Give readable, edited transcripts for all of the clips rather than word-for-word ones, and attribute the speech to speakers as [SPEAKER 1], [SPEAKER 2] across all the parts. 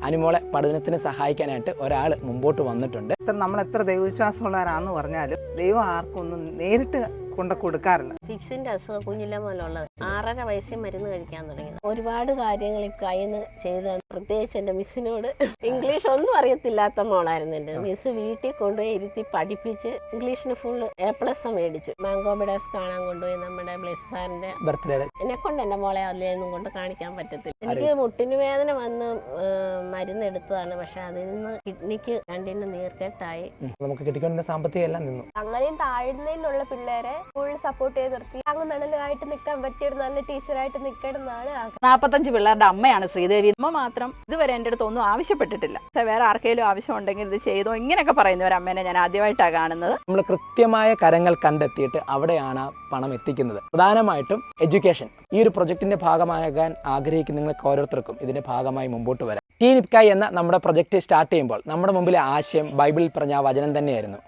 [SPEAKER 1] അനുമോളെ പഠനത്തിന് സഹായിക്കാനായിട്ട് ഒരാൾ മുമ്പോട്ട് വന്നിട്ടുണ്ട്.
[SPEAKER 2] നമ്മൾ എത്ര ദൈവവിശ്വാസമുള്ളവരാന്ന് പറഞ്ഞാലും ദൈവം ആർക്കും ഒന്നും നേരിട്ട് കൊണ്ട് കൊടുക്കാറില്ല.
[SPEAKER 3] ഫിക്സിന്റെ അസുഖം കുഞ്ഞിലെ പോലുള്ളത് 6.5 വയസ്സിൽ മരുന്ന് കഴിക്കാൻ തുടങ്ങിയത്. ഒരുപാട് കാര്യങ്ങൾ ഈ കയ്യിന്ന് ചെയ്ത്, പ്രത്യേകിച്ച് എൻ്റെ മിസ്സിനോട് ഇംഗ്ലീഷ് ഒന്നും അറിയത്തില്ലാത്ത മോളായിരുന്നു എൻ്റെ മിസ്. വീട്ടിൽ കൊണ്ടുപോയി ഇരുത്തി പഠിപ്പിച്ച് ഇംഗ്ലീഷിന് ഫുള്ള് A+ മേടിച്ചു. മാംഗോ ബിഡാസ് കാണാൻ കൊണ്ടുപോയി നമ്മുടെ ബ്ലെസ് സാറിന്റെ
[SPEAKER 1] ബർത്ത്ഡേ.
[SPEAKER 3] എന്നെ കൊണ്ട് എൻ്റെ മോളെ അതിലൊന്നും കൊണ്ട് കാണിക്കാൻ പറ്റത്തില്ല. എനിക്ക് മുട്ടിന് വേദന വന്ന് മരുന്ന് എടുത്തതാണ്. പക്ഷെ അതിൽ നിന്ന് കിഡ്നിക്ക് 2 നീർക്കെട്ടായി.
[SPEAKER 1] നമുക്ക് കിട്ടിക്കൊണ്ടിരുന്ന സാമ്പത്തികം എല്ലാം നിന്നു.
[SPEAKER 4] അങ്ങനെയും താഴ്ന്നതിലുള്ള പിള്ളേരെ ഫുൾ സപ്പോർട്ട് ചെയ്ത് നിർത്തി താങ്ങുനടലായിട്ട് നിൽക്കാൻ പറ്റിയ ഒരു നല്ല ടീച്ചറായിട്ട് നിൽക്കണം എന്നാണ്.
[SPEAKER 5] 45 പിള്ളേരുടെ അമ്മയാണ് ശ്രീദേവി. അമ്മ മാത്രം ഇതുവരെ എൻ്റെ അടുത്ത് ഒന്നും ആവശ്യപ്പെട്ടിട്ടില്ല. വേറെ ആർക്കെങ്കിലും ആവശ്യമുണ്ടെങ്കിൽ ഇത് ചെയ്തോ ഇങ്ങനെയൊക്കെ പറയുന്ന ഒരു അമ്മേനെ ഞാൻ ആദ്യമായിട്ടാണ് കാണുന്നത്.
[SPEAKER 1] നമ്മൾ കൃത്യമായ കരങ്ങൾ കണ്ടെത്തിയിട്ട് അവിടെയാണ് ആ പണം എത്തിക്കുന്നത്. പ്രധാനമായിട്ടും എഡ്യൂക്കേഷൻ. ഈ ഒരു പ്രൊജക്ടിന്റെ ഭാഗമാകാൻ ആഗ്രഹിക്കുന്ന നിങ്ങൾക്ക് ഓരോരുത്തർക്കും ഇതിന്റെ ഭാഗമായി മുമ്പോട്ട് വരാം. ടീം ഇപ്കായ് എന്ന നമ്മുടെ പ്രൊജക്ട് സ്റ്റാർട്ട് ചെയ്യുമ്പോൾ നമ്മുടെ മുമ്പിലെ ആശയം ബൈബിളിൽ പറഞ്ഞ ആ വചനം തന്നെയായിരുന്നു.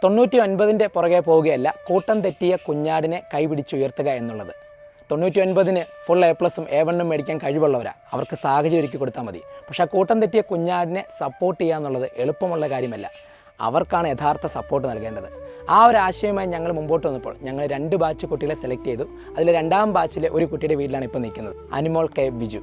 [SPEAKER 1] 99ന്റെ പുറകെ പോവുകയല്ല, കൂട്ടം തെറ്റിയ കുഞ്ഞാടിനെ കൈപിടിച്ചുയർത്തുക എന്നുള്ളത്. 99ന് ഫുൾ A+, A1 മേടിക്കാൻ കഴിവുള്ളവരാണ്. അവർക്ക് സാഹചര്യം ഒരുക്കി കൊടുത്താൽ മതി. പക്ഷേ ആ കൂട്ടം തെറ്റിയ കുഞ്ഞാടിനെ സപ്പോർട്ട് ചെയ്യുക എന്നുള്ളത് എളുപ്പമുള്ള കാര്യമല്ല. അവർക്കാണ് യഥാർത്ഥ സപ്പോർട്ട് നൽകേണ്ടത്. ആ ഒരു ആശയമായി ഞങ്ങൾ മുമ്പോട്ട് വന്നപ്പോൾ ഞങ്ങൾ 2 ബാച്ച് കുട്ടികളെ സെലക്ട് ചെയ്തു. അതിൽ 2ാം ബാച്ചിലെ ഒരു കുട്ടിയുടെ വീട്ടിലാണ് ഇപ്പോൾ നിൽക്കുന്നത്. അനുമോൾ കെ ബിജു.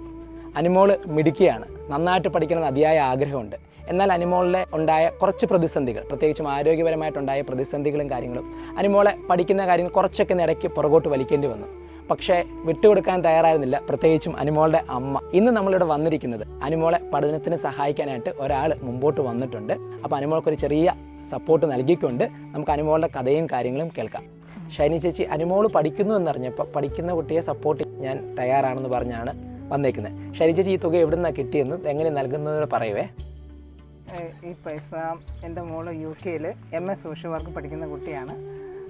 [SPEAKER 1] അനുമോൾ മിടുക്കിയാണ്, നന്നായിട്ട് പഠിക്കണമെന്ന് അതിയായ ആഗ്രഹമുണ്ട്. എന്നാൽ അനുമോളിലെ ഉണ്ടായ കുറച്ച് പ്രതിസന്ധികൾ, പ്രത്യേകിച്ചും ആരോഗ്യപരമായിട്ടുണ്ടായ പ്രതിസന്ധികളും കാര്യങ്ങളും അനുമോളെ പഠിക്കുന്ന കാര്യങ്ങൾ കുറച്ചൊക്കെ ഇടയ്ക്ക് പുറകോട്ട് വലിക്കേണ്ടി വന്നു. പക്ഷേ വിട്ടുകൊടുക്കാൻ തയ്യാറായിരുന്നില്ല, പ്രത്യേകിച്ചും അനുമോളുടെ അമ്മ. ഇന്ന് നമ്മളിവിടെ വന്നിരിക്കുന്നത് അനുമോളെ പഠനത്തിന് സഹായിക്കാനായിട്ട് ഒരാൾ മുമ്പോട്ട് വന്നിട്ടുണ്ട്. അപ്പോൾ അനുമോൾക്കൊരു ചെറിയ സപ്പോർട്ട് നൽകിക്കൊണ്ട് നമുക്ക് അനുമോളുടെ കഥയും കാര്യങ്ങളും കേൾക്കാം. ഷൈനി ചേച്ചി, അനുമോൾ പഠിക്കുന്നു എന്നറിഞ്ഞപ്പോൾ പഠിക്കുന്ന കുട്ടിയെ സപ്പോർട്ട് ഞാൻ തയ്യാറാണെന്ന് പറഞ്ഞാണ് വന്നേക്കുന്നത്. ഷൈനി ചേച്ചി, ഈ തുക എവിടെ നിന്നാണ് കിട്ടിയെന്നും എങ്ങനെ നൽകുന്നത് പറയുവേ.
[SPEAKER 2] ഈ പൈസ എൻ്റെ മോള് UK-ൽ MS സോഷ്യൽ വർക്ക് പഠിക്കുന്ന കുട്ടിയാണ്.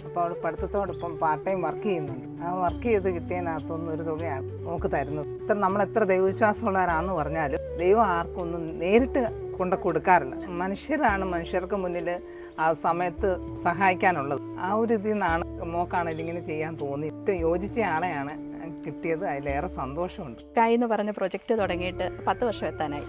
[SPEAKER 2] അപ്പോൾ അവൾ പഠിത്തത്തോടൊപ്പം പാർട്ട് ടൈം വർക്ക് ചെയ്യുന്നുണ്ട്. ആ വർക്ക് ചെയ്ത് കിട്ടിയതിനകത്തൊന്നും ഒരു തുകയാണ് നമുക്ക് തരുന്നത്. നമ്മൾ എത്ര ദൈവവിശ്വാസമുള്ളവരാന്ന് പറഞ്ഞാലും ദൈവം ആർക്കും ഒന്നും നേരിട്ട് കൊണ്ട് കൊടുക്കാറില്ല. മനുഷ്യരാണ് മനുഷ്യർക്ക് മുന്നിൽ ആ സമയത്ത് സഹായിക്കാനുള്ളത്. ആ ഒരു ഇതിൽ നിന്നാണ് മോക്കാണ് ഇതിങ്ങനെ ചെയ്യാൻ തോന്നി. ഏറ്റവും യോജിച്ച ആളെയാണ് കിട്ടിയത്. അതിലേറെ സന്തോഷമുണ്ട്.
[SPEAKER 5] കായ് എന്ന് പറഞ്ഞ പ്രൊജക്റ്റ് തുടങ്ങിയിട്ട് 10 വർഷം എത്താനായി.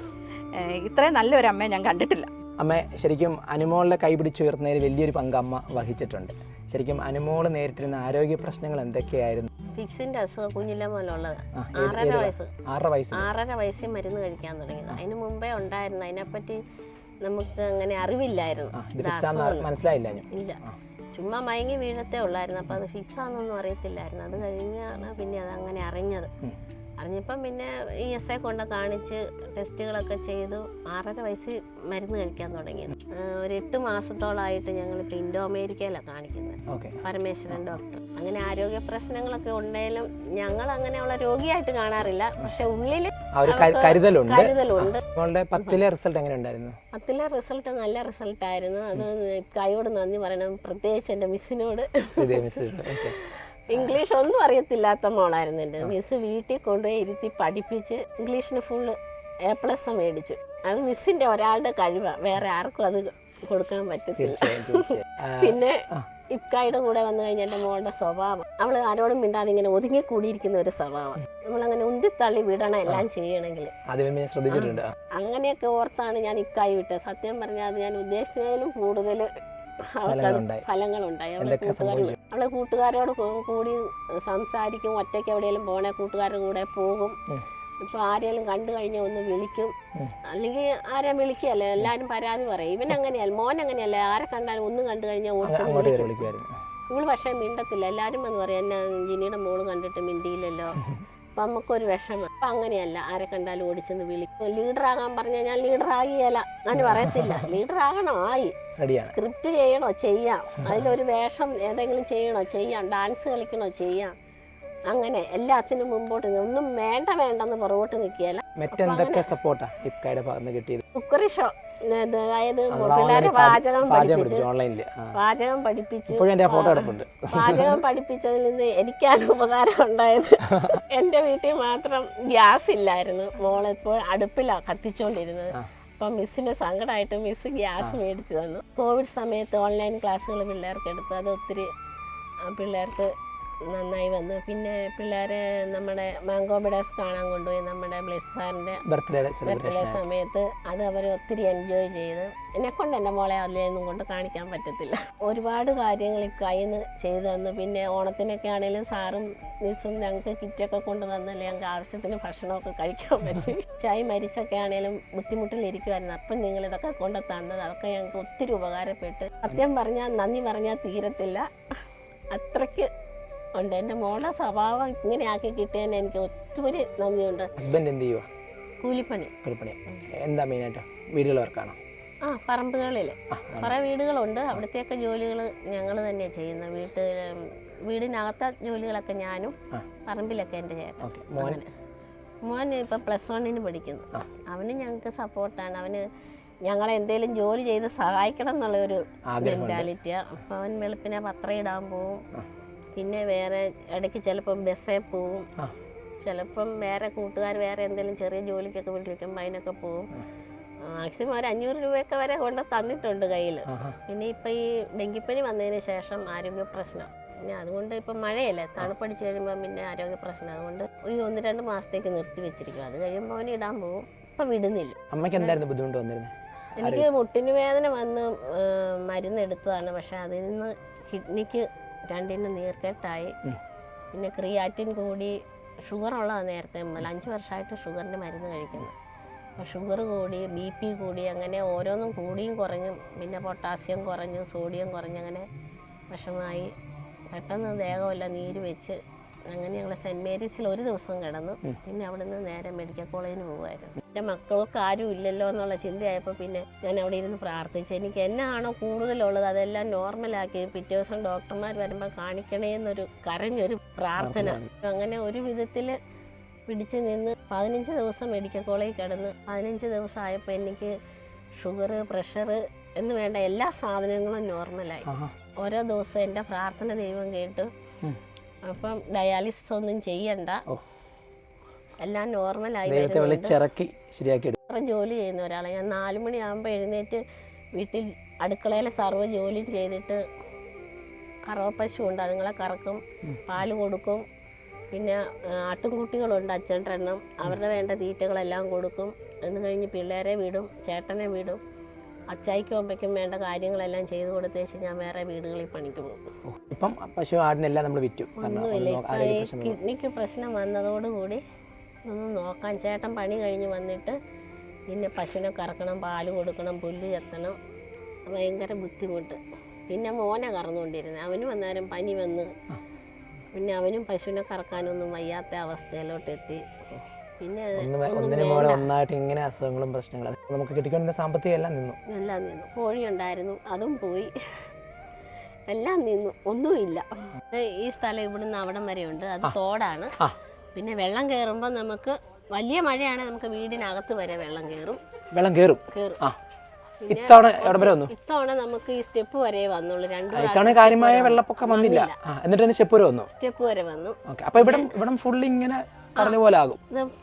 [SPEAKER 5] ഇത്രയും നല്ലൊരു അമ്മയെ ഞാൻ കണ്ടിട്ടില്ല.
[SPEAKER 1] അമ്മ, ശരിക്കും അനുമോളിനെ കൈപിടിച്ചുയർത്തുന്നതിൽ വലിയൊരു പങ്ക് അമ്മ വഹിച്ചിട്ടുണ്ട്. ശരിക്കും അനുമോൾ നേരിട്ടിരുന്ന ആരോഗ്യ പ്രശ്നങ്ങൾ എന്തൊക്കെയായിരുന്നു?
[SPEAKER 3] ഫിക്സിന്റെ അസുഖം കുഞ്ഞിലെ പോലുള്ളത്. 6.5 വയസ്സിൽ മരുന്ന് കഴിക്കാൻ തുടങ്ങിയത്. അതിന് മുമ്പേ ഉണ്ടായിരുന്നു. അതിനെപ്പറ്റി നമുക്ക് അങ്ങനെ അറിവില്ലായിരുന്നു.
[SPEAKER 1] മനസ്സിലായില്ല.
[SPEAKER 3] ഇല്ല, ചുമ്മാ മയങ്ങി വീഴത്തേ ഉള്ളായിരുന്നു. അപ്പോൾ അത് ഫിക്സ് ആണെന്നൊന്നും അറിയത്തില്ലായിരുന്നു. അത് കഴിഞ്ഞാണ് പിന്നെ അത് അങ്ങനെ അറിഞ്ഞത്. അറിഞ്ഞപ്പം പിന്നെ ESI കൊണ്ട് കാണിച്ച് ടെസ്റ്റുകളൊക്കെ ചെയ്തു. 6.5 വയസ്സിൽ മരുന്ന് കഴിക്കാൻ തുടങ്ങിയത്. ഒരു 8 മാസത്തോളമായിട്ട് ഞങ്ങളിപ്പോൾ ഇൻഡോ അമേരിക്കയിലാണ് കാണിക്കുന്നത്, പരമേശ്വരൻ ഡോക്ടർ. അങ്ങനെ ആരോഗ്യ പ്രശ്നങ്ങളൊക്കെ ഉണ്ടെങ്കിലും ഞങ്ങൾ അങ്ങനെയുള്ള രോഗിയായിട്ട് കാണാറില്ല. പക്ഷെ ഉള്ളിൽ
[SPEAKER 1] കരുതലുണ്ട്.
[SPEAKER 3] 10ലെ
[SPEAKER 1] റിസൾട്ട് എങ്ങനെ ഉണ്ടായിരുന്നു?
[SPEAKER 3] 10ലെ റിസൾട്ട് നല്ല റിസൾട്ടായിരുന്നു. അത് കൈയോട് നന്ദി പറയണം, പ്രത്യേകിച്ച് എൻ്റെ മിസ്സിനോട്. ഇംഗ്ലീഷ് ഒന്നും അറിയത്തില്ലാത്ത മോളായിരുന്നു എൻ്റെ മിസ്. വീട്ടിൽ കൊണ്ടുപോയി ഇരുത്തി പഠിപ്പിച്ച് ഇംഗ്ലീഷിന് ഫുള്ള് A+ മേടിച്ചു. അത് മിസ്സിൻ്റെ ഒരാളുടെ കഴിവാണ്, വേറെ ആർക്കും അത് കൊടുക്കാൻ പറ്റത്തില്ല. പിന്നെ ഇപ്കായുടെ കൂടെ വന്നു കഴിഞ്ഞാൽ എൻ്റെ മോളുടെ സ്വഭാവം, അവൾ ആരോടും മിണ്ടാതെ ഇങ്ങനെ ഒതുങ്ങി കൂടിയിരിക്കുന്ന ഒരു സ്വഭാവം. നമ്മളങ്ങനെ ഉന്തിത്തള്ളി വിടണം എല്ലാം ചെയ്യണമെങ്കിൽ. അങ്ങനെയൊക്കെ ഓർത്താണ് ഞാൻ ഇപ്കായി വിട്ടത്. സത്യം പറഞ്ഞാൽ അത് ഞാൻ ഉദ്ദേശിച്ചതിലും കൂടുതൽ ഫലങ്ങളുണ്ടായി. അവളെ കൂട്ടുകാരോട് കൂടി സംസാരിക്കും, ഒറ്റയ്ക്ക് എവിടെയെങ്കിലും പോണേ കൂട്ടുകാരുടെ കൂടെ പോകും. ഇപ്പൊ ആരെങ്കിലും കണ്ടു കഴിഞ്ഞാൽ ഒന്ന് വിളിക്കും, അല്ലെങ്കിൽ ആരെയും വിളിക്കുകയല്ലേ, എല്ലാരും പരാതി പറയും. ഇവനങ്ങനെയല്ല, മോൻ അങ്ങനെയല്ല, ആരെ കണ്ടാലും ഒന്ന് കണ്ടു കഴിഞ്ഞാൽ ഓടിച്ചത് വിളിക്കും. ഇവള് പക്ഷേ മിണ്ടത്തില്ല. എല്ലാരും വന്ന് പറയും, എന്നെ ജിനിയുടെ മോള് കണ്ടിട്ട് മിണ്ടിയില്ലല്ലോ. അപ്പം നമുക്കൊരു വിഷമം. അപ്പം അങ്ങനെയല്ല, ആരെ കണ്ടാലും ഓടിച്ചെന്ന് വിളിക്കും. ലീഡറാകാൻ പറഞ്ഞാൽ ഞാൻ ലീഡറാകിയല്ല, ഞാൻ പറയത്തില്ല. ലീഡറാകണോ, ആയി. സ്ക്രിപ്റ്റ് ചെയ്യണോ, ചെയ്യാം. അതിലൊരു വേഷം ഏതെങ്കിലും ചെയ്യണോ, ചെയ്യാം. ഡാൻസ് കളിക്കണോ, ചെയ്യാം. അങ്ങനെ എല്ലാത്തിനും മുമ്പോട്ട്. ഒന്നും വേണ്ടെന്ന് പുറകോട്ട് നിൽക്കുകയല്ല. കുക്കറി ഷോ, അതായത് പിള്ളേരെ പാചകം പഠിപ്പിച്ചതിൽ നിന്ന് എനിക്കാണ് ഉപകാരം ഉണ്ടായത്. എൻ്റെ വീട്ടിൽ മാത്രം ഗ്യാസ് ഇല്ലായിരുന്നു. മോളിപ്പോൾ അടുപ്പിലാണ് കത്തിച്ചുകൊണ്ടിരുന്നത്. അപ്പം മിസ്സിന് സങ്കടമായിട്ട് മിസ് ഗ്യാസ് മേടിച്ചു തന്നു. കോവിഡ് സമയത്ത് ഓൺലൈൻ ക്ലാസ്സുകൾ പിള്ളേർക്ക് എടുത്തു. അത് ഒത്തിരി പിള്ളേർക്ക് നന്നായി വന്നു. പിന്നെ പിള്ളേരെ നമ്മുടെ മാംഗോ ബിഡേഴ്സ് കാണാൻ കൊണ്ടുപോയി, നമ്മുടെ ബ്ലെസ് സാറിൻ്റെ ബർത്ത്ഡേ സമയത്ത്. അത് അവർ ഒത്തിരി എൻജോയ് ചെയ്ത്. എന്നെക്കൊണ്ട് എൻ്റെ മോളെ അതിലൊന്നും കൊണ്ട് കാണിക്കാൻ പറ്റത്തില്ല. ഒരുപാട് കാര്യങ്ങൾ ഈ കയ്യിൽ നിന്ന് ചെയ്തു തന്നു. പിന്നെ ഓണത്തിനൊക്കെ ആണെങ്കിലും സാറും മിസ്സും ഞങ്ങൾക്ക് കിറ്റൊക്കെ കൊണ്ടുവന്നല്ലേ ഞങ്ങൾക്ക് ആവശ്യത്തിന് ഭക്ഷണമൊക്കെ കഴിക്കാൻ പറ്റും. ചായ മരിച്ചൊക്കെ ആണെങ്കിലും ബുദ്ധിമുട്ടിലിരിക്കുമായിരുന്നു. അപ്പം നിങ്ങളിതൊക്കെ കൊണ്ട് തന്നത് അതൊക്കെ ഞങ്ങൾക്ക് ഒത്തിരി ഉപകാരപ്പെട്ട്. സത്യം പറഞ്ഞാൽ നന്ദി പറഞ്ഞാൽ തീരത്തില്ല, അത്രയ്ക്ക് ഉണ്ട്. എൻ്റെ മോളുടെ സ്വഭാവം ഇങ്ങനെ ആക്കി കിട്ടിയതിന് എനിക്ക് ഒത്തിരി നന്ദിയുണ്ട്.
[SPEAKER 1] ഹസ്ബൻഡ് എന്ത് ചെയ്യുക?
[SPEAKER 3] കൂലിപ്പണി.
[SPEAKER 1] എന്താ മെയിനായിട്ട് വീടുകൾ വർക്കാണോ?
[SPEAKER 3] ആ, പറമ്പുകളിൽ കുറേ വീടുകളുണ്ട്. അവിടുത്തെയൊക്കെ ജോലികൾ ഞങ്ങൾ തന്നെയാണ് ചെയ്യുന്നത്. വീടിനകത്തെ ജോലികളൊക്കെ ഞാനും, പറമ്പിലൊക്കെ എൻ്റെ ചേട്ടൻ. മോൻ ഇപ്പം +1 പഠിക്കുന്നു. അവന് ഞങ്ങൾക്ക് സപ്പോർട്ടാണ്. അവന് ഞങ്ങളെ എന്തെങ്കിലും ജോലി ചെയ്ത് സഹായിക്കണം എന്നുള്ളൊരു മെൻറ്റാലിറ്റിയാണ്. അപ്പം അവൻ വെളുപ്പിനെ പത്രം ഇടാൻ പോവും. പിന്നെ വേറെ ഇടയ്ക്ക് ചിലപ്പം ബസ്സിൽ പോവും, ചിലപ്പം വേറെ കൂട്ടുകാർ വേറെ എന്തെങ്കിലും ചെറിയ ജോലിക്കൊക്കെ വിളിക്കുമ്പോൾ അതിനൊക്കെ പോവും. മാക്സിമം ഒരു 500 രൂപയൊക്കെ വരെ കൊണ്ട് തന്നിട്ടുണ്ട് കയ്യിൽ. പിന്നെ ഇപ്പം ഈ ഡെങ്കിപ്പനി വന്നതിന് ശേഷം ആരോഗ്യ പ്രശ്നം, പിന്നെ അതുകൊണ്ട് ഇപ്പം മഴയല്ലേ, തണുപ്പടിച്ച് കഴിയുമ്പോൾ പിന്നെ ആരോഗ്യ പ്രശ്നം. അതുകൊണ്ട് ഈ 1-2 മാസത്തേക്ക് നിർത്തി വെച്ചിരിക്കും. അത് കഴിയുമ്പോൾ അവന് ഇടാൻ പോവും. ഇപ്പം വിടുന്നില്ല.
[SPEAKER 1] അമ്മയ്ക്ക് എന്തായിരുന്നു ബുദ്ധിമുട്ട് വന്നിരുന്നത്?
[SPEAKER 3] എനിക്ക് മുട്ടിന് വേദന വന്ന് മരുന്ന് എടുത്തതാണ്. പക്ഷെ അതിൽ നിന്ന് കിഡ്നിക്ക് 2നും നീർക്കെട്ടായി. പിന്നെ ക്രിയാറ്റിൻ കൂടി. ഷുഗറുള്ളതാണ് നേരത്തെ മുതൽ, 5 വർഷമായിട്ട് ഷുഗറിൻ്റെ മരുന്ന് കഴിക്കുന്നു. അപ്പോൾ ഷുഗർ കൂടി, BP കൂടി, അങ്ങനെ ഓരോന്നും കൂടിയും കുറഞ്ഞും. പിന്നെ പൊട്ടാസ്യം കുറഞ്ഞു, സോഡിയം കുറഞ്ഞു. അങ്ങനെ വിഷമമായി. പെട്ടെന്ന് ദേഹമെല്ലാം നീര് വെച്ച് അങ്ങനെ ഞങ്ങൾ സെൻറ്റ് മേരീസിൽ ഒരു ദിവസം കിടന്നു. പിന്നെ അവിടെ നിന്ന് നേരെ മെഡിക്കൽ കോളേജിന് പോകുമായിരുന്നു. എൻ്റെ മക്കൾക്ക് ആരും ഇല്ലല്ലോ എന്നുള്ള ചിന്തയായപ്പോൾ പിന്നെ ഞാൻ അവിടെ ഇരുന്ന് പ്രാർത്ഥിച്ചു. എനിക്ക് എന്നാണോ കൂടുതലുള്ളത് അതെല്ലാം നോർമലാക്കി പിറ്റേ ദിവസം ഡോക്ടർമാർ വരുമ്പോൾ കാണിക്കണേ എന്നൊരു കരഞ്ഞൊരു പ്രാർത്ഥന. അങ്ങനെ ഒരു വിധത്തിൽ പിടിച്ച് നിന്ന് 15 ദിവസം മെഡിക്കൽ കോളേജിൽ കിടന്ന്. 15 ദിവസം ആയപ്പോൾ എനിക്ക് ഷുഗർ, പ്രഷർ എന്ന് വേണ്ട എല്ലാ സാധനങ്ങളും നോർമലായി. ഓരോ ദിവസം എൻ്റെ പ്രാർത്ഥന ദൈവം കേട്ടു. അപ്പം ഡയാലിസിസ് ഒന്നും ചെയ്യണ്ട, എല്ലാം നോർമലായി. ജോലി ചെയ്യുന്ന ഒരാളെ ഞാൻ 4 മണിയാകുമ്പോൾ എഴുന്നേറ്റ് വീട്ടിൽ അടുക്കളയിലെ സർവ്വ ജോലിയും ചെയ്തിട്ട്, കറവപ്പശു ഉണ്ട്, അതുങ്ങളെ കറക്കും, പാല് കൊടുക്കും. പിന്നെ ആട്ടുംകുട്ടികളുണ്ട് 5-8 എണ്ണം, അവരുടെ വേണ്ട തീറ്റകളെല്ലാം കൊടുക്കും. എന്ന് കഴിഞ്ഞ് പിള്ളേരെ വിടും, ചേട്ടനെ വിടും. അച്ചായിക്കും അമ്മയ്ക്കും വേണ്ട കാര്യങ്ങളെല്ലാം ചെയ്തു കൊടുത്തേച്ച് ഞാൻ വേറെ വീടുകളിൽ പണിക്ക് പോകും.
[SPEAKER 1] ഇപ്പം പശു ആടിനെല്ലാം നമ്മൾ വിറ്റു.
[SPEAKER 3] ഒന്നുമില്ല. ഇപ്പം ഈ കിഡ്നിക്ക് പ്രശ്നം വന്നതോടുകൂടി ഒന്നും നോക്കാൻ, ചേട്ടൻ പണി കഴിഞ്ഞ് വന്നിട്ട് പിന്നെ പശുവിനെ കറക്കണം, പാല് കൊടുക്കണം, പുല്ല് ചെത്തണം, ഭയങ്കര ബുദ്ധിമുട്ട്. പിന്നെ മോനെ കറന്നുകൊണ്ടിരുന്നത്, അവനും അന്നേരം പനി വന്ന് പിന്നെ അവനും പശുവിനെ കറക്കാനൊന്നും വയ്യാത്ത അവസ്ഥയിലോട്ട് എത്തി. പിന്നെ
[SPEAKER 1] ഒന്നായിട്ട് ഇങ്ങനെ അസുഖങ്ങളും പ്രശ്നങ്ങളും നമുക്ക് കിട്ടിക്കൊണ്ടിരുന്ന സാമ്പത്തികം എല്ലാം
[SPEAKER 3] നിന്നു. കോഴി ഉണ്ടായിരുന്നു, അതും പോയി, എല്ലാം നിന്നു, ഒന്നുമില്ല. ഈ സ്ഥലം ഇവിടുന്ന് അവിടം വരെ ഉണ്ട്, അത് തോടാണ്. പിന്നെ വെള്ളം കയറുമ്പോൾ നമുക്ക് വലിയ മഴയാണെങ്കിൽ നമുക്ക് വീടിനകത്ത് വരെ വെള്ളം കയറും. ഇത്തവണ നമുക്ക് ഈ സ്റ്റെപ്പ് വരെ വന്നുള്ളൂ. 2
[SPEAKER 1] കാര്യമായ വെള്ളപ്പൊക്കം വന്നില്ല. എന്നിട്ട് സ്റ്റെപ്പ് വരെ വന്നു. അപ്പൊ ഇവിടെ ഫുൾ ഇങ്ങനെ പറഞ്ഞ പോലെ ആകും,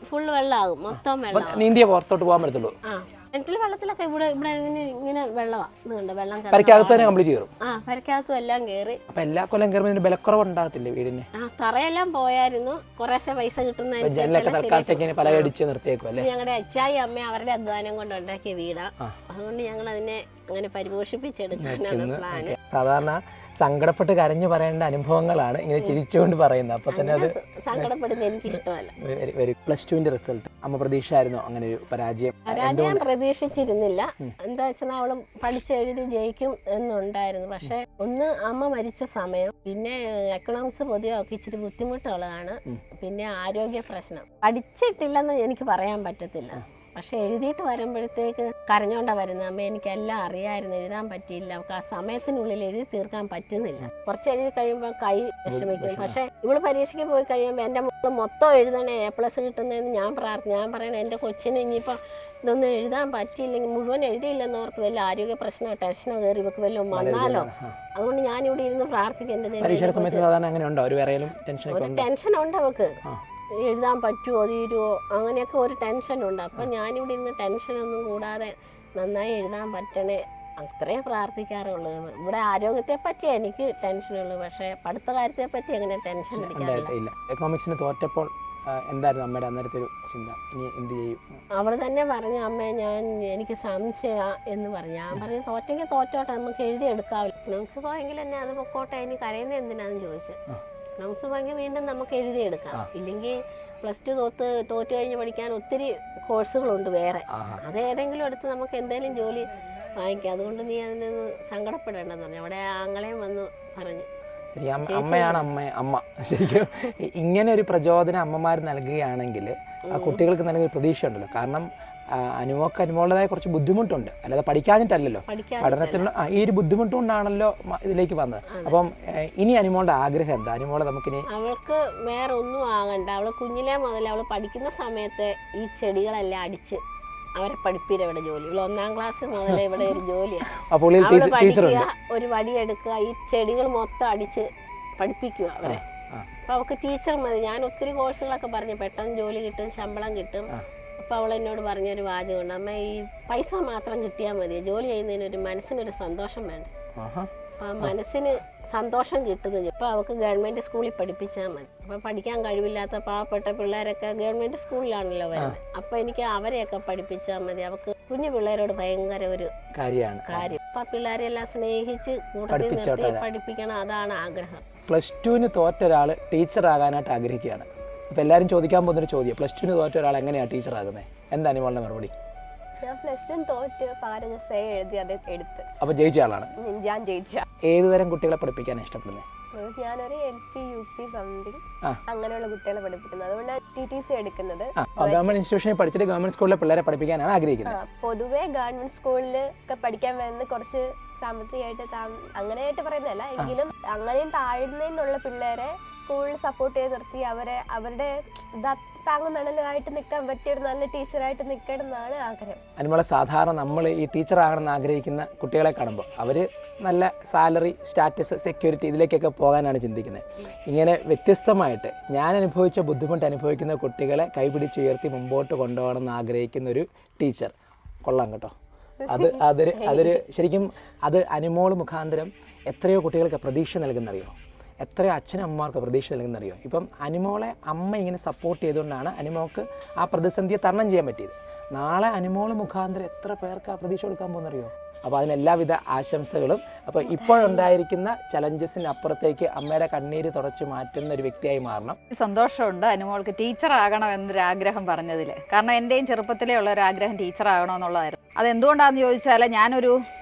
[SPEAKER 3] ഫുൾ വെള്ളമാകും, മൊത്തം വെള്ളം.
[SPEAKER 1] നീന്തിയ പുറത്തോട്ട് പോകാൻ പറ്റത്തുള്ളൂ.
[SPEAKER 3] കിണറ്റിൽ വെള്ളത്തിലൊക്കെ ഇവിടെ ഇങ്ങനെ വെള്ളമാണ്, വെള്ളം
[SPEAKER 1] പെരക്കകത്ത് തന്നെ കംപ്ലീറ്റ് കയറും.
[SPEAKER 3] പെരക്കകത്തും എല്ലാം കയറി.
[SPEAKER 1] അപ്പൊ എല്ലാ കൊല്ലം കയറുമ്പോൾ വിലക്കുറവ് ഉണ്ടാകത്തില്ലേ വീടിന്?
[SPEAKER 3] തറയെല്ലാം പോയായിരുന്നു, കുറേശ്ശെ പൈസ കിട്ടുന്ന
[SPEAKER 1] പലകടിച്ച് നിർത്തിയേക്കും അല്ലേ?
[SPEAKER 3] ഞങ്ങളുടെ അച്ചായി അമ്മ അവരുടെ അധ്വാനം കൊണ്ട് ഉണ്ടാക്കിയ വീടാ. അതുകൊണ്ട് ഞങ്ങൾ അതിനെ അങ്ങനെ പരിപോഷിപ്പിച്ചെടുക്കാനാണ് പ്ലാന്.
[SPEAKER 1] സാധാരണ സങ്കടപ്പെട്ട് കരഞ്ഞു പറയേണ്ട അനുഭവങ്ങളാണ് ഇങ്ങനെ ചിരിച്ചുകൊണ്ട് പറയുന്നത്. അപ്പൊ തന്നെ അത്
[SPEAKER 3] സങ്കടപ്പെടുന്നത് എനിക്ക് ഇഷ്ടമല്ല.
[SPEAKER 1] +2 റിസൾട്ട് അമ്മ പ്രതീക്ഷയായിരുന്നോ അങ്ങനെ ഒരു പരാജയം?
[SPEAKER 3] പ്രതീക്ഷിച്ചിരുന്നില്ല. എന്താ വെച്ചാൽ അവള് പഠിച്ചെഴുതി ജയിക്കും എന്നുണ്ടായിരുന്നു. പക്ഷെ ഒന്ന് അമ്മ മരിച്ച സമയം, പിന്നെ എക്കണോമിക്സ് പൊതുവെ ഒക്കെ ഇച്ചിരി ബുദ്ധിമുട്ടുള്ളതാണ്. പിന്നെ ആരോഗ്യ പ്രശ്നം. പഠിച്ചിട്ടില്ലെന്ന് എനിക്ക് പറയാൻ പറ്റത്തില്ല. പക്ഷെ എഴുതിയിട്ട് വരുമ്പോഴത്തേക്ക് കരഞ്ഞോണ്ടാ വരുന്നത്. അമ്മ എനിക്കെല്ലാം അറിയാമായിരുന്നു, എഴുതാൻ പറ്റിയില്ല, അവൾക്ക് ആ സമയത്തിനുള്ളിൽ എഴുതി തീർക്കാൻ പറ്റുന്നില്ല. കുറച്ച് എഴുതി കഴിയുമ്പോൾ കൈ വിഷമിക്കും. പക്ഷെ ഇവള് പരീക്ഷയ്ക്ക് പോയി കഴിയുമ്പോൾ എൻ്റെ മക്കൾ മൊത്തം എഴുതണേ, A+ കിട്ടുന്നതെന്ന് ഞാൻ പറയണേ എൻ്റെ കൊച്ചിന് ഇനിയിപ്പോൾ ഇതൊന്നും എഴുതാൻ പറ്റിയില്ലെങ്കിൽ, മുഴുവൻ എഴുതിയില്ലെന്ന് ഓർത്ത് വല്ല ആരോഗ്യ പ്രശ്നമോ ടെൻഷനോ കയറി ഇവർക്ക് വല്ലതും വന്നാലോ. അതുകൊണ്ട് ഞാനിവിടെ ഇരുന്ന് പ്രാർത്ഥിക്കേണ്ടത്. ടെൻഷനുണ്ട് അവൾക്ക്, എഴുതാൻ പറ്റുമോ തീരുമോ അങ്ങനെയൊക്കെ ഒരു ടെൻഷനുണ്ട്. അപ്പം ഞാനിവിടെ ഇരുന്ന് ടെൻഷനൊന്നും കൂടാതെ നന്നായി എഴുതാൻ പറ്റണേ അത്രേ പ്രാർത്ഥിക്കാറുള്ളൂ. ഇവിടെ ആരോഗ്യത്തെ പറ്റി എനിക്ക് ടെൻഷനുള്ളൂ, പക്ഷേ പഠിത്ത കാര്യത്തെ പറ്റി അങ്ങനെ ടെൻഷൻ അടിക്കാറില്ല.
[SPEAKER 1] ഇല്ല. എക്കണോമിക്സിന് തോറ്റപ്പോൾ എന്തായിരുന്നു അമ്മയുടെ അന്നേരത്തെ ഒരു ചിന്ത, ഇനി എന്ത് ചെയ്യും?
[SPEAKER 3] അവൾ തന്നെ പറഞ്ഞു, അമ്മേ എനിക്ക് സംശയ എന്ന് പറഞ്ഞു. ഞാൻ പറഞ്ഞു തോറ്റെങ്കിൽ തോറ്റോട്ടെ, നമുക്ക് എഴുതിയെടുക്കാവില്ല. എക്കണോമിക്സ് പോയെങ്കിൽ തന്നെ അത് പൊക്കോട്ടെ, ഇനി കരയുന്നത് എന്തിനാണെന്ന് ചോദിച്ചു. എക്കണോമിക്സ് പോയെങ്കിൽ വീണ്ടും നമുക്ക് എഴുതിയെടുക്കാം, ഇല്ലെങ്കിൽ +2 തോറ്റ് കഴിഞ്ഞ് പഠിക്കാൻ ഒത്തിരി കോഴ്സുകളുണ്ട് വേറെ. അത് ഏതെങ്കിലും എടുത്ത് നമുക്ക് എന്തെങ്കിലും ജോലി വാങ്ങിക്കാം. അതുകൊണ്ട് നീ അതിന് സങ്കടപ്പെടേണ്ടെന്ന് പറഞ്ഞു. അവിടെ ആങ്ങളെയും വന്ന് പറഞ്ഞു.
[SPEAKER 1] ശരി, അമ്മയാണ് അമ്മ. ശരിക്കും ഇങ്ങനെ ഒരു പ്രചോദനം അമ്മമാർ നൽകുകയാണെങ്കിൽ ആ കുട്ടികൾക്ക് നൽകിയ പ്രതീക്ഷ ഉണ്ടല്ലോ. കാരണം അനുമോളുടേതായ കുറച്ച് ബുദ്ധിമുട്ടുണ്ട്, അല്ലാതെ പഠിക്കാഞ്ഞിട്ടല്ലല്ലോ. പഠനത്തിനുള്ള ഈ ഒരു ബുദ്ധിമുട്ടുകൊണ്ടാണല്ലോ ഇതിലേക്ക് വന്നത്. അപ്പം ഇനി അനുമോളുടെ ആഗ്രഹം എന്താ? അനുമോളെ നമുക്കിനി
[SPEAKER 3] അവൾക്ക് വേറെ ഒന്നും ആകണ്ട. അവള് കുഞ്ഞിലേ മുതൽ അവള് പഠിക്കുന്ന സമയത്ത് ഈ ചെടികളെല്ലാം അടിച്ച് അവരെ പഠിപ്പിക്കുക. ഇവിടെ ജോലി, ഇവിടെ 1ാം ക്ലാസ് മുതൽ ഇവിടെ ഒരു ജോലിയാണ്. അവള് പഠിക്കുക, ഒരു വടിയെടുക്കുക, ഈ ചെടികൾ മൊത്തം അടിച്ച് പഠിപ്പിക്കുക അവരെ. അപ്പൊ അവൾക്ക് ടീച്ചർ മതി. ഞാൻ ഒത്തിരി കോഴ്സുകളൊക്കെ പറഞ്ഞു, പെട്ടെന്ന് ജോലി കിട്ടും, ശമ്പളം കിട്ടും. അപ്പോൾ അവൾ എന്നോട് പറഞ്ഞൊരു വാചകമുണ്ട്, അമ്മ ഈ പൈസ മാത്രം കിട്ടിയാൽ മതി, ജോലി ചെയ്യുന്നതിനൊരു മനസ്സിനൊരു സന്തോഷം വേണ്ട. അപ്പം ആ മനസ്സിന് സന്തോഷം കിട്ടുന്നത്. അപ്പോൾ അവൾക്ക് ഗവൺമെൻറ് സ്കൂളിൽ പഠിപ്പിച്ചാൽ മതി. അപ്പോൾ പഠിക്കാൻ കഴിവില്ലാത്ത പാവപ്പെട്ട പിള്ളേരൊക്കെ ഗവൺമെൻറ് സ്കൂളിലാണല്ലോ വരുന്നത്. അപ്പോൾ എനിക്ക് അവരെയൊക്കെ പഠിപ്പിച്ചാൽ മതി. അവൾക്ക് കുഞ്ഞു പിള്ളേരോട് ഭയങ്കര ഒരു കാര്യം. അപ്പം ആ പിള്ളേരെല്ലാം സ്നേഹിച്ച് കൂട്ടത്തിൽ നിർത്തി പഠിപ്പിക്കണം, അതാണ് ആഗ്രഹം.
[SPEAKER 1] +2 തോറ്റ ഒരാൾ ടീച്ചർ ആകാനായിട്ട് ആഗ്രഹിക്കുകയാണ്. അപ്പോൾ എല്ലാവരും ചോദിക്കാൻ പോകുന്നൊരു ചോദ്യം, +2 തോറ്റ ഒരാൾ എങ്ങനെയാണ് ടീച്ചർ ആകുന്നത്? എന്താ അനുമോളുടെ മറുപടി?
[SPEAKER 4] ഞാൻ +2 തോറ്റ് പകരം സേ എഴുതി അത് എടുത്ത്.
[SPEAKER 1] അപ്പോൾ ജയിച്ച ആളാണ്?
[SPEAKER 4] ഞാൻ ജയിച്ച.
[SPEAKER 1] ഏത് തരം കുട്ടികളെ പഠിപ്പിക്കാൻ ഇഷ്ടപ്പെടുന്നത്?
[SPEAKER 4] ഞാനൊരു LP UP സംതിങ് അങ്ങനെയുള്ള കുട്ടികളെ പഠിപ്പിക്കുന്നത്. അതുകൊണ്ടാണ് TTC എടുക്കുന്നത്.
[SPEAKER 1] ഗവൺമെന്റ് ഇൻസ്റ്റിറ്റ്യൂഷനിൽ പഠിച്ചിട്ട് ഗവൺമെന്റ് സ്കൂളിലെ പിള്ളേരെ പഠിപ്പിക്കാനാണ് ആഗ്രഹിക്കുന്നത്.
[SPEAKER 4] പൊതുവെ ഗവൺമെന്റ് സ്കൂളിൽ ഒക്കെ പഠിക്കാൻ വരുന്ന കുറച്ച് സാമ്പത്തികമായിട്ട് അങ്ങനെയായിട്ട് പറയുന്നതല്ല, എങ്കിലും അങ്ങനെയും താഴ്ന്നതിനുള്ള പിള്ളേരെ സ്കൂളിൽ സപ്പോർട്ട് ചെയ്ത് നിർത്തി അവരുടെ താങ്ങും തണലുമായിട്ട് നിൽക്കാൻ പറ്റിയ ഒരു നല്ല ടീച്ചറായിട്ട് നിൽക്കണം എന്നാണ് ആഗ്രഹം.
[SPEAKER 1] അനുമോളെ, സാധാരണ നമ്മൾ ഈ ടീച്ചർ ആകണമെന്ന് ആഗ്രഹിക്കുന്ന കുട്ടികളെ കാണുമ്പോൾ അവർ നല്ല സാലറി, സ്റ്റാറ്റസ്, സെക്യൂരിറ്റി ഇതിലേക്കൊക്കെ പോകാനാണ് ചിന്തിക്കുന്നത്. ഇങ്ങനെ വ്യത്യസ്തമായിട്ട് ഞാൻ അനുഭവിച്ച ബുദ്ധിമുട്ട് അനുഭവിക്കുന്ന കുട്ടികളെ കൈപിടിച്ചുയർത്തി മുമ്പോട്ട് കൊണ്ടുപോകണമെന്ന് ആഗ്രഹിക്കുന്ന ഒരു ടീച്ചർ കൊള്ളാം കേട്ടോ. അതൊരു ശരിക്കും അത് അനുമോള് മുഖാന്തരം എത്രയോ കുട്ടികൾക്ക് പ്രതീക്ഷ നൽകുന്നറിയോ, എത്രയോ അച്ഛനമ്മമാർക്ക് പ്രതീക്ഷ നൽകുന്നറിയോ. ഇപ്പം അനുമോളെ അമ്മ ഇങ്ങനെ സപ്പോർട്ട് ചെയ്തുകൊണ്ടാണ് അനുമോൾക്ക് ആ പ്രതിസന്ധിയെ തരണം ചെയ്യാൻ പറ്റിയത്. നാളെ അനുമോള് മുഖാന്തരം എത്ര പേർക്ക് ആ പ്രതീക്ഷ കൊടുക്കാൻ പോകുന്നറിയോ. അപ്പോൾ അതിന് എല്ലാവിധ ആശംസകളും. അപ്പോൾ ഇപ്പോഴുണ്ടായിരിക്കുന്ന ചലഞ്ചസിന് അപ്പുറത്തേക്ക് അമ്മയുടെ കണ്ണീര് തുടച്ചു മാറ്റുന്ന ഒരു വ്യക്തിയായി മാറണം.
[SPEAKER 5] സന്തോഷമുണ്ട് അനുമോൾക്ക് ടീച്ചർ ആകണം എന്നൊരാഗ്രഹം പറഞ്ഞതിൽ. കാരണം എൻ്റെയും ചെറുപ്പത്തിലേ ഉള്ള ഒരു ആഗ്രഹം ടീച്ചർ ആകണമെന്നുള്ളതായിരുന്നു. അതെന്തുകൊണ്ടാണെന്ന് ചോദിച്ചാൽ ഞാനൊരു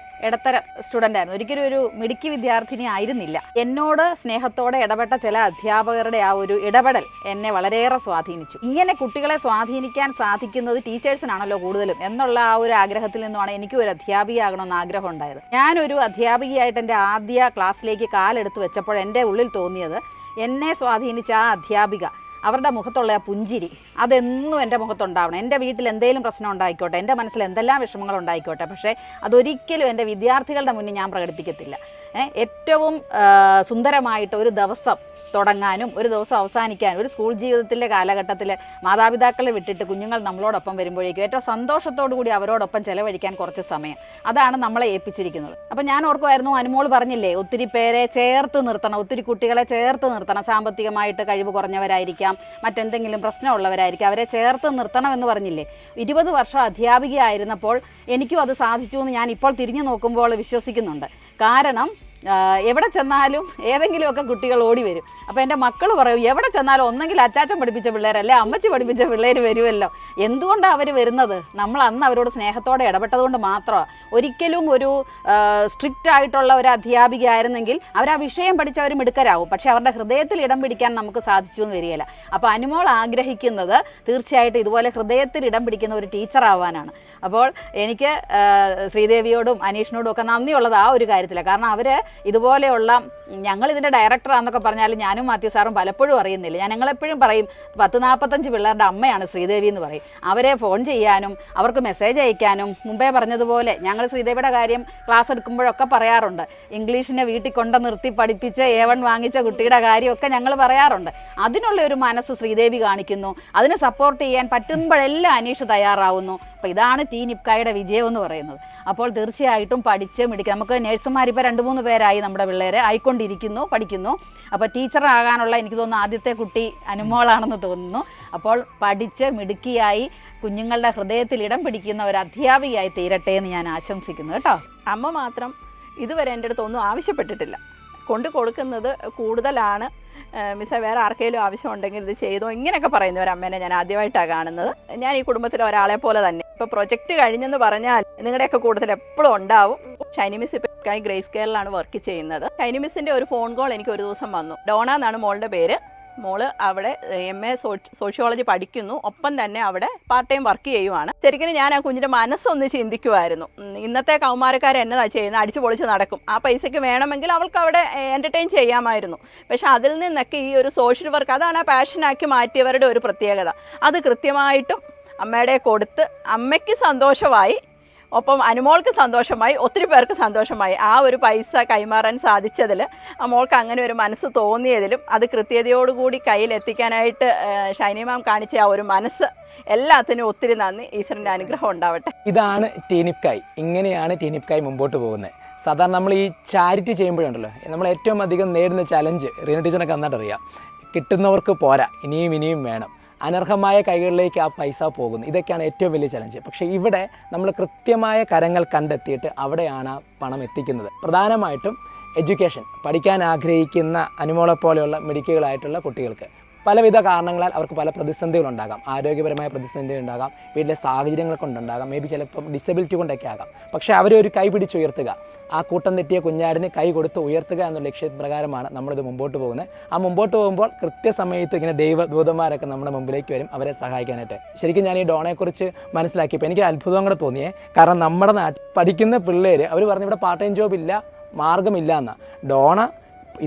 [SPEAKER 5] ഇടത്തര സ്റ്റുഡൻ്റ് ആയിരുന്നു, ഒരിക്കലും ഒരു മിടുക്കി വിദ്യാർത്ഥിനി ആയിരുന്നില്ല. എന്നോട് സ്നേഹത്തോടെ ഇടപെട്ട ചില അധ്യാപകരുടെ ആ ഒരു ഇടപെടൽ എന്നെ വളരെയേറെ സ്വാധീനിച്ചു. ഇങ്ങനെ കുട്ടികളെ സ്വാധീനിക്കാൻ സാധിക്കുന്നത് ടീച്ചേഴ്സിനാണല്ലോ കൂടുതലും എന്നുള്ള ആ ഒരു ആഗ്രഹത്തിൽ നിന്നുമാണ് എനിക്കും ഒരു അധ്യാപികയാകണമെന്ന് ആഗ്രഹം ഉണ്ടായത്. ഞാനൊരു അധ്യാപികയായിട്ട് എൻ്റെ ആദ്യ ക്ലാസ്സിലേക്ക് കാലെടുത്ത് വെച്ചപ്പോൾ എൻ്റെ ഉള്ളിൽ തോന്നിയത്, എന്നെ സ്വാധീനിച്ച ആ അധ്യാപിക, അവരുടെ മുഖത്തുള്ള ആ പുഞ്ചിരി അതെന്നും എൻ്റെ മുഖത്തുണ്ടാവണം. എൻ്റെ വീട്ടിൽ എന്തെങ്കിലും പ്രശ്നം ഉണ്ടായിക്കോട്ടെ, എൻ്റെ മനസ്സിൽ എന്തെല്ലാം വിഷമങ്ങൾ ഉണ്ടായിക്കോട്ടെ, പക്ഷേ അതൊരിക്കലും എൻ്റെ വിദ്യാർത്ഥികളുടെ മുന്നിൽ ഞാൻ പ്രകടിപ്പിക്കത്തില്ല. ഏറ്റവും സുന്ദരമായിട്ട് ഒരു ദിവസം തുടങ്ങാനും ഒരു ദിവസം അവസാനിക്കാനും ഒരു സ്കൂൾ ജീവിതത്തിൻ്റെ കാലഘട്ടത്തിൽ മാതാപിതാക്കളെ വിട്ടിട്ട് കുഞ്ഞുങ്ങൾ നമ്മളോടൊപ്പം വരുമ്പോഴേക്കും ഏറ്റവും സന്തോഷത്തോടു കൂടി അവരോടൊപ്പം ചെലവഴിക്കാൻ കുറച്ച് സമയം, അതാണ് നമ്മളെ ഏൽപ്പിച്ചിരിക്കുന്നത്. അപ്പം ഞാൻ ഓർക്കുമായിരുന്നു, അനുമോൾ പറഞ്ഞില്ലേ ഒത്തിരി പേരെ ചേർത്ത് നിർത്തണം, ഒത്തിരി കുട്ടികളെ ചേർത്ത് നിർത്തണം, സാമ്പത്തികമായിട്ട് കഴിവ് കുറഞ്ഞവരായിരിക്കാം, മറ്റെന്തെങ്കിലും പ്രശ്നമുള്ളവരായിരിക്കാം, അവരെ ചേർത്ത് നിർത്തണമെന്ന് പറഞ്ഞില്ലേ. 20 വർഷം അധ്യാപികയായിരുന്നപ്പോൾ എനിക്കും അത് സാധിച്ചു എന്ന് ഞാൻ ഇപ്പോൾ തിരിഞ്ഞു നോക്കുമ്പോൾ വിശ്വസിക്കുന്നുണ്ട്. കാരണം എവിടെ ചെന്നാലും ഏതെങ്കിലുമൊക്കെ കുട്ടികൾ ഓടി വരും. അപ്പോൾ എൻ്റെ മക്കൾ പറയും, എവിടെ ചെന്നാലും ഒന്നെങ്കിൽ അച്ചാച്ചൻ പഠിപ്പിച്ച പിള്ളേരല്ലേ അമ്മച്ചി പഠിപ്പിച്ച പിള്ളേർ വരുമല്ലോ. എന്തുകൊണ്ടാണ് അവർ വരുന്നത്? നമ്മൾ അന്ന് അവരോട് സ്നേഹത്തോടെ ഇടപെട്ടതുകൊണ്ട് മാത്രമാണ്. ഒരിക്കലും ഒരു സ്ട്രിക്റ്റ് ആയിട്ടുള്ള ഒരു അധ്യാപിക ആയിരുന്നെങ്കിൽ അവർ ആ വിഷയം പഠിച്ച് അവർ മിടുക്കരാകും, പക്ഷേ അവരുടെ ഹൃദയത്തിൽ ഇടം പിടിക്കാൻ നമുക്ക് സാധിച്ചു എന്ന് വരികയില്ല. അപ്പോൾ അനുമോൾ ആഗ്രഹിക്കുന്നത് തീർച്ചയായിട്ടും ഇതുപോലെ ഹൃദയത്തിൽ ഇടം പിടിക്കുന്ന ഒരു ടീച്ചർ ആവാനാണ്. അപ്പോൾ എനിക്ക് ശ്രീദേവിയോടും അനീഷിനോടും ഒക്കെ നന്ദിയുള്ളത് ആ ഒരു കാര്യത്തിലാണ്. കാരണം അവർ ഇതുപോലെയുള്ള, ഞങ്ങളിതിൻ്റെ ഡയറക്ടറാണെന്നൊക്കെ പറഞ്ഞാലും ഞാനും മാത്യു സാറും പലപ്പോഴും അറിയുന്നില്ല. ഞങ്ങളെപ്പോഴും പറയും 10-45 പിള്ളേരുടെ അമ്മയാണ് ശ്രീദേവി എന്ന് പറയും. അവരെ ഫോൺ ചെയ്യാനും അവർക്ക് മെസ്സേജ് അയക്കാനും, മുമ്പേ പറഞ്ഞതുപോലെ ഞങ്ങൾ ശ്രീദേവിയുടെ കാര്യം ക്ലാസ് എടുക്കുമ്പോഴൊക്കെ പറയാറുണ്ട്, ഇംഗ്ലീഷിനെ വീട്ടിൽ കൊണ്ട് നിർത്തി പഠിപ്പിച്ച് A1 വാങ്ങിച്ച കുട്ടിയുടെ കാര്യമൊക്കെ ഞങ്ങൾ പറയാറുണ്ട്. അതിനുള്ള ഒരു മനസ്സ് ശ്രീദേവി കാണിക്കുന്നു. അതിനെ സപ്പോർട്ട് ചെയ്യാൻ പറ്റുമ്പോഴെല്ലാം അനീഷ് തയ്യാറാവുന്നു. അപ്പോൾ ഇതാണ് ടീൻ ഇപ്കായുടെ വിജയം എന്ന് പറയുന്നത്. അപ്പോൾ തീർച്ചയായിട്ടും പഠിച്ച് മിടിക്കുക. നമുക്ക് നേഴ്സുമാർ ഇപ്പോൾ 2-3 പേരായി നമ്മുടെ പിള്ളേരെ ആയിക്കൊണ്ടിരിക്കുന്നു, പഠിക്കുന്നു. അപ്പോൾ ടീച്ചറാകാനുള്ള എനിക്ക് തോന്നുന്നു ആദ്യത്തെ കുട്ടി അനുമോളാണെന്ന് തോന്നുന്നു. അപ്പോൾ പഠിച്ച് മിടുക്കിയായി കുഞ്ഞുങ്ങളുടെ ഹൃദയത്തിൽ ഇടം പിടിക്കുന്ന ഒരു അധ്യാപികയായി തീരട്ടെ എന്ന് ഞാൻ ആശംസിക്കുന്നു കേട്ടോ.
[SPEAKER 6] അമ്മ മാത്രം ഇതുവരെ എൻ്റെ അടുത്ത് ഒന്നും ആവശ്യപ്പെട്ടിട്ടില്ല. കൊണ്ട് കൊടുക്കുന്നത് കൂടുതലാണ്. മിസ്സേ വേറെ ആർക്കെങ്കിലും ആവശ്യമുണ്ടെങ്കിൽ ഇത് ചെയ്തോ ഇങ്ങനെയൊക്കെ പറയുന്ന ഒരു അമ്മേനെ ഞാൻ ആദ്യമായിട്ടാണ് കാണുന്നത്. ഞാൻ ഈ കുടുംബത്തിലെ ഒരാളെ പോലെ തന്നെ. ഇപ്പോൾ പ്രൊജക്റ്റ് കഴിഞ്ഞെന്ന് പറഞ്ഞാൽ നിങ്ങളുടെയൊക്കെ കൂടുതൽ എപ്പോഴും ഉണ്ടാവും. ഷൈനി മിസ് ഇപ്പോൾ ഗ്രേസ് കെയറിലാണ് വർക്ക് ചെയ്യുന്നത്. ഷൈനി മിസ്സിൻ്റെ ഒരു ഫോൺ കോൾ എനിക്ക് ഒരു ദിവസം വന്നു. ഡോണ എന്നാണ് മോളുടെ പേര്. മോള് അവിടെ MA സോഷ്യോളജി പഠിക്കുന്നു, ഒപ്പം തന്നെ അവിടെ പാർട്ട് ടൈം വർക്ക് ചെയ്യുവാണ്. ശരിക്കും ഞാൻ ആ കുഞ്ഞിൻ്റെ മനസ്സൊന്ന് ചിന്തിക്കുമായിരുന്നു. ഇന്നത്തെ കൗമാരക്കാർ എന്നതാ ചെയ്യുന്നത്, അടിച്ചു പൊളിച്ച് നടക്കും. ആ പൈസയ്ക്ക് വേണമെങ്കിൽ അവൾക്ക് അവിടെ എൻ്റർടൈൻ ചെയ്യാമായിരുന്നു. പക്ഷെ അതിൽ നിന്നൊക്കെ ഈ ഒരു സോഷ്യൽ വർക്ക്, അതാണ് ആ പാഷനാക്കി മാറ്റിയവരുടെ ഒരു പ്രത്യേകത. അത് കൃത്യമായിട്ടും അമ്മയുടെ കൊടുത്ത് അമ്മയ്ക്ക് സന്തോഷമായി, ഒപ്പം അനുമോൾക്ക് സന്തോഷമായി, ഒത്തിരി പേർക്ക് സന്തോഷമായി. ആ ഒരു പൈസ കൈമാറാൻ സാധിച്ചതിൽ ആ മോൾക്ക് അങ്ങനെ ഒരു മനസ്സ് തോന്നിയതിലും അത് കൃത്യതയോടുകൂടി കയ്യിലെത്തിക്കാനായിട്ട് ഷൈനി മാം കാണിച്ച ആ ഒരു മനസ്സ്, എല്ലാത്തിനും ഒത്തിരി നന്ദി. ഈശ്വരൻ്റെ അനുഗ്രഹം ഉണ്ടാവട്ടെ.
[SPEAKER 1] ഇതാണ് ടീൻ ഇപ്കായ്. ഇങ്ങനെയാണ് ടീൻ ഇപ്കായ് മുമ്പോട്ട് പോകുന്നത്. സാധാരണ നമ്മൾ ഈ ചാരിറ്റി ചെയ്യുമ്പോഴുണ്ടല്ലോ, നമ്മൾ ഏറ്റവും അധികം നേരിടുന്ന ചലഞ്ച് റീന ടീച്ചറിനൊക്കെ നന്നായിട്ട് അറിയാം. കിട്ടുന്നവർക്ക് പോരാ, ഇനിയും വേണം. അനർഹമായ കൈകളിലേക്ക് ആ പൈസ പോകുന്നു. ഇതൊക്കെയാണ് ഏറ്റവും വലിയ ചലഞ്ച്. പക്ഷേ ഇവിടെ നമ്മൾ കൃത്യമായ കരങ്ങൾ കണ്ടെത്തിയിട്ട് അവിടെയാണ് ആ പണം എത്തിക്കുന്നത്. പ്രധാനമായിട്ടും എഡ്യൂക്കേഷൻ, പഠിക്കാൻ ആഗ്രഹിക്കുന്ന അനുമോളെ പോലെയുള്ള മിടുക്കികളായിട്ടുള്ള കുട്ടികൾക്ക് പലവിധ കാരണങ്ങളാൽ അവർക്ക് പല പ്രതിസന്ധികളുണ്ടാകാം. ആരോഗ്യപരമായ പ്രതിസന്ധി ഉണ്ടാകാം, വീട്ടിലെ സാഹചര്യങ്ങൾ കൊണ്ടുണ്ടാകാം, മേ ബി ചിലപ്പം ഡിസബിലിറ്റി കൊണ്ടൊക്കെ ആകാം. പക്ഷേ അവരെ ഒരു കൈ പിടിച്ചുയർത്തുക, ആ കൂട്ടം തെറ്റിയ കുഞ്ഞാടിന് കൈ കൊടുത്ത് ഉയർത്തുക എന്നുള്ള ലക്ഷ്യപ്രകാരമാണ് നമ്മളിത് മുമ്പോട്ട് പോകുന്നത്. ആ മുമ്പോട്ട് പോകുമ്പോൾ കൃത്യസമയത്ത് ഇങ്ങനെ ദൈവദൂതന്മാരൊക്കെ നമ്മുടെ മുമ്പിലേക്ക് വരും അവരെ സഹായിക്കാനായിട്ട്. ശരിക്കും ഞാൻ ഈ ഡോണയെക്കുറിച്ച് മനസ്സിലാക്കിയപ്പോൾ എനിക്ക് അത്ഭുതം കൂടെ തോന്നിയേ. കാരണം നമ്മുടെ നാട്ടിൽ പഠിക്കുന്ന പിള്ളേർ അവർ പറഞ്ഞു ഇവിടെ പാർട്ട് ടൈം ജോബ് ഇല്ല, മാർഗ്ഗമില്ല എന്നാണ്. ഡോണ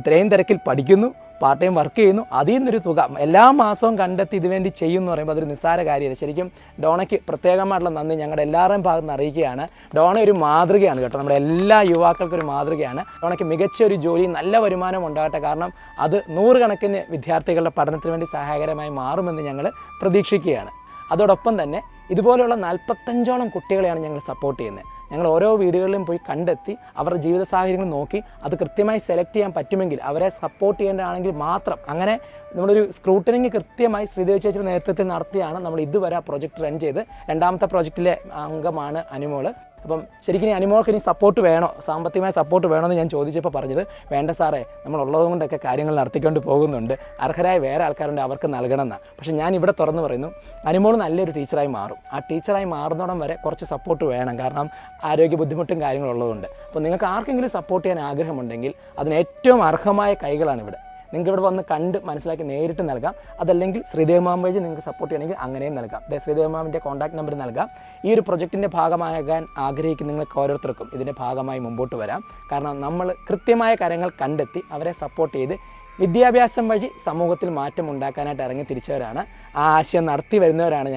[SPEAKER 1] ഇത്രയും തിരക്കിൽ പഠിക്കുന്നു, പാർട്ട് ടൈം വർക്ക് ചെയ്യുന്നു, അതിൽ നിന്നൊരു തുക എല്ലാ മാസവും കണ്ടെത്തി ഇതിനുവേണ്ടി ചെയ്യുമെന്ന് പറയുമ്പോൾ അതൊരു നിസ്സാര കാര്യമല്ല. ശരിക്കും ഡോണയ്ക്ക് പ്രത്യേകമായിട്ടുള്ള നന്ദി ഞങ്ങളുടെ എല്ലാവരുടെയും ഭാഗത്ത് നിന്ന് അറിയിക്കുകയാണ്. ഡോണ ഒരു മാതൃകയാണ് കേട്ടോ, നമ്മുടെ എല്ലാ യുവാക്കൾക്കും ഒരു മാതൃകയാണ്. ഡോണയ്ക്ക് മികച്ച ഒരു ജോലി, നല്ല വരുമാനം ഉണ്ടാകട്ടെ. കാരണം അത് 100 കണക്കിന് വിദ്യാർത്ഥികളുടെ പഠനത്തിന് വേണ്ടി സഹായകരമായി മാറുമെന്ന് ഞങ്ങൾ പ്രതീക്ഷിക്കുകയാണ്. അതോടൊപ്പം തന്നെ ഇതുപോലെയുള്ള 45ഓളം കുട്ടികളെയാണ് ഞങ്ങൾ സപ്പോർട്ട് ചെയ്യുന്നത്. ഞങ്ങൾ ഓരോ വീടുകളിലും പോയി കണ്ടെത്തി അവരുടെ ജീവിത സാഹചര്യങ്ങൾ നോക്കി അത് കൃത്യമായി സെലക്ട് ചെയ്യാൻ പറ്റുമെങ്കിൽ അവരെ സപ്പോർട്ട് ചെയ്യേണ്ടതാണെങ്കിൽ മാത്രം അങ്ങനെ നമ്മളൊരു സ്ക്രൂട്ടനിങ് കൃത്യമായി ശ്രീദേവി ചേച്ചിയുടെ നേതൃത്വത്തിൽ നടത്തിയാണ് നമ്മൾ ഇതുവരെ ആ പ്രോജക്റ്റ് റൺ ചെയ്ത്. 2ാമത്തെ പ്രോജക്റ്റിലെ അംഗമാണ് അനുമോൾ. അപ്പം ശരിക്കും അനുമോൾക്ക് ഇനി സപ്പോർട്ട് വേണോ, സാമ്പത്തികമായ സപ്പോർട്ട് വേണമെന്ന് ഞാൻ ചോദിച്ചപ്പോൾ പറഞ്ഞത് വേണ്ട സാറേ, നമ്മളുള്ളത് കൊണ്ടൊക്കെ കാര്യങ്ങൾ നടത്തിക്കൊണ്ട് പോകുന്നുണ്ട്, അർഹരായ വേറെ ആൾക്കാരുണ്ട് അവർക്ക് നൽകണമെന്നാണ്. പക്ഷേ ഞാൻ ഇവിടെ തുറന്ന് പറയുന്നു, അനുമോൾ നല്ലൊരു ടീച്ചറായി മാറും. ആ ടീച്ചറായി മാറുന്നോടം വരെ കുറച്ച് സപ്പോർട്ട് വേണം. കാരണം ആരോഗ്യ ബുദ്ധിമുട്ടും കാര്യങ്ങളുള്ളതുകൊണ്ട്. അപ്പോൾ നിങ്ങൾക്ക് ആർക്കെങ്കിലും സപ്പോർട്ട് ചെയ്യാൻ ആഗ്രഹമുണ്ടെങ്കിൽ അതിന് ഏറ്റവും അർഹമായ കൈകളാണ് ഇവിടെ. നിങ്ങൾക്ക് ഇവിടെ വന്ന് കണ്ട് മനസ്സിലാക്കി നേരിട്ട് നൽകാം. അതല്ലെങ്കിൽ ശ്രീദേവി മാം വഴി നിങ്ങൾക്ക് സപ്പോർട്ട് ചെയ്യണമെങ്കിൽ അങ്ങനെയും നൽകാം. ശ്രീദേവി മാമിൻ്റെ കോൺടാക്ട് നമ്പർ നൽകാം. ഈ ഒരു പ്രൊജക്റ്റിൻ്റെ ഭാഗമാകാൻ ആഗ്രഹിക്കുന്ന നിങ്ങൾക്ക് ഓരോരുത്തർക്കും ഇതിൻ്റെ ഭാഗമായി മുമ്പോട്ട് വരാം. കാരണം നമ്മൾ കൃത്യമായ കാര്യങ്ങൾ കണ്ടെത്തി അവരെ സപ്പോർട്ട് ചെയ്ത് വിദ്യാഭ്യാസം വഴി സമൂഹത്തിൽ മാറ്റം ഉണ്ടാക്കാനായിട്ട് ഇറങ്ങി തിരിച്ചവരാണ്. ആ ആശയം നടത്തി വരുന്നവരാണ്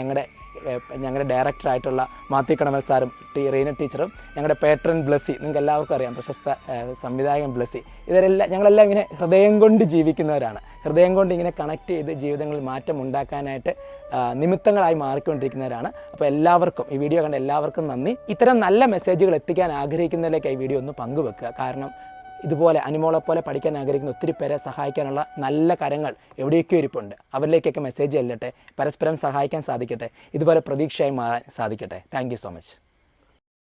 [SPEAKER 1] ഞങ്ങളുടെ ഡയറക്ടറായിട്ടുള്ള മാത്യു കണവൽ സാറും റീന ടീച്ചറും ഞങ്ങളുടെ പേട്രൺ ബ്ലസ്സി, നിങ്ങൾക്ക് എല്ലാവർക്കും അറിയാം, പ്രശസ്ത സംവിധായകൻ ബ്ലസ്സി. ഞങ്ങളെല്ലാം ഇങ്ങനെ ഹൃദയം കൊണ്ട് ജീവിക്കുന്നവരാണ്. ഹൃദയം കൊണ്ട് ഇങ്ങനെ കണക്ട് ചെയ്ത് ജീവിതങ്ങളിൽ മാറ്റം ഉണ്ടാക്കാനായിട്ട് നിമിത്തങ്ങളായി മാറിക്കൊണ്ടിരിക്കുന്നവരാണ്. അപ്പോൾ എല്ലാവർക്കും ഈ വീഡിയോ കണ്ട എല്ലാവർക്കും നന്ദി. ഇത്തരം നല്ല മെസ്സേജുകൾ എത്തിക്കാൻ ആഗ്രഹിക്കുന്നതിലേക്ക് ഈ വീഡിയോ ഒന്ന് പങ്കുവെക്കുക. കാരണം ഇതുപോലെ അനുമോളെപ്പോലെ പഠിക്കാൻ ആഗ്രഹിക്കുന്ന ഒത്തിരി പേരെ സഹായിക്കാനുള്ള നല്ല കരങ്ങൾ എവിടെയൊക്കെ ഇരിപ്പുണ്ട്. അവരിലേക്കൊക്കെ മെസ്സേജ് ചെല്ലട്ടെ, പരസ്പരം സഹായിക്കാൻ സാധിക്കട്ടെ, ഇതുപോലെ പ്രതീക്ഷയായി മാറാൻ സാധിക്കട്ടെ. Thank you so much.